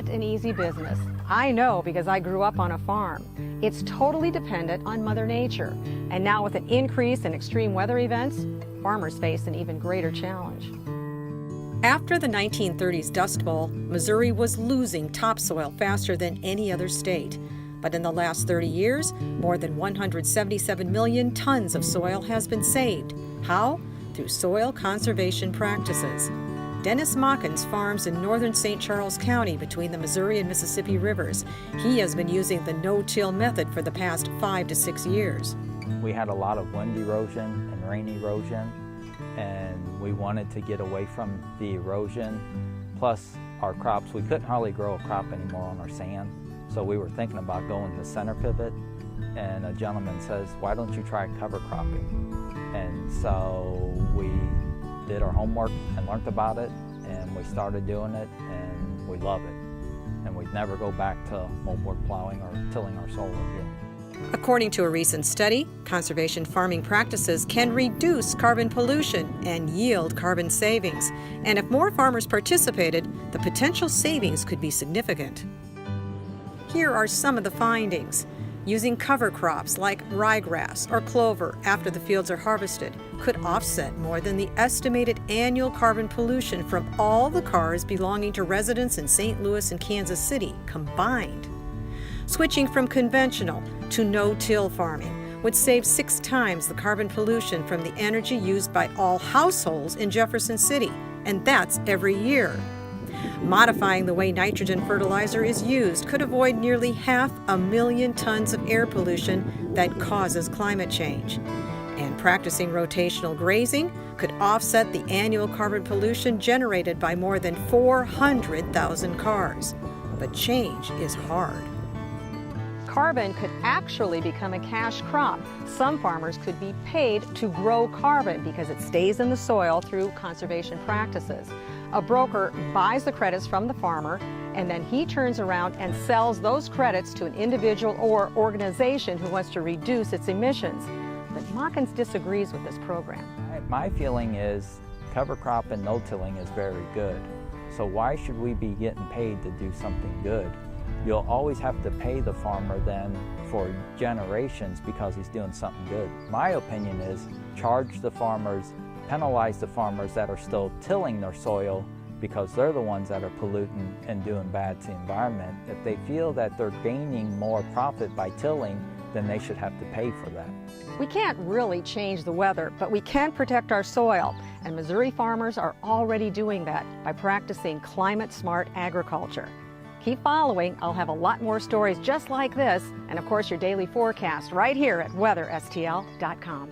not an easy business. I know because I grew up on a farm. It's totally dependent on Mother Nature. And now with an increase in extreme weather events, farmers face an even greater challenge. After the 1930s Dust Bowl, Missouri was losing topsoil faster than any other state. But in the last 30 years, more than 177 million tons of soil has been saved. How? Through soil conservation practices. Dennis Mawkins farms in northern St. Charles County between the Missouri and Mississippi rivers. He has been using the no-till method for the past 5 to 6 years. We had a lot of wind erosion and rain erosion, and we wanted to get away from the erosion. Plus, our crops, we couldn't hardly grow a crop anymore on our sand. So we were thinking about going to center pivot, and a gentleman says, why don't you try cover cropping? And so we did our homework and learned about it, and we started doing it, and we love it. And we'd never go back to moldboard plowing or tilling our soil again. According to a recent study, conservation farming practices can reduce carbon pollution and yield carbon savings. And if more farmers participated, the potential savings could be significant. Here are some of the findings. Using cover crops like ryegrass or clover after the fields are harvested could offset more than the estimated annual carbon pollution from all the cars belonging to residents in St. Louis and Kansas City combined. Switching from conventional to no-till farming would save 6 times the carbon pollution from the energy used by all households in Jefferson City, and that's every year. Modifying the way nitrogen fertilizer is used could avoid nearly 500,000 tons of air pollution that causes climate change. And practicing rotational grazing could offset the annual carbon pollution generated by more than 400,000 cars. But change is hard. Carbon could actually become a cash crop. Some farmers could be paid to grow carbon because it stays in the soil through conservation practices. A broker buys the credits from the farmer, and then he turns around and sells those credits to an individual or organization who wants to reduce its emissions. But Mawkins disagrees with this program. My feeling is cover crop and no-tilling is very good. So why should we be getting paid to do something good? You'll always have to pay the farmer then for generations because he's doing something good. My opinion is charge the farmers, penalize the farmers that are still tilling their soil because they're the ones that are polluting and doing bad to the environment. If they feel that they're gaining more profit by tilling, then they should have to pay for that. We can't really change the weather, but we can protect our soil. And Missouri farmers are already doing that by practicing climate-smart agriculture. Keep following. I'll have a lot more stories just like this, and of course your daily forecast right here at weatherstl.com.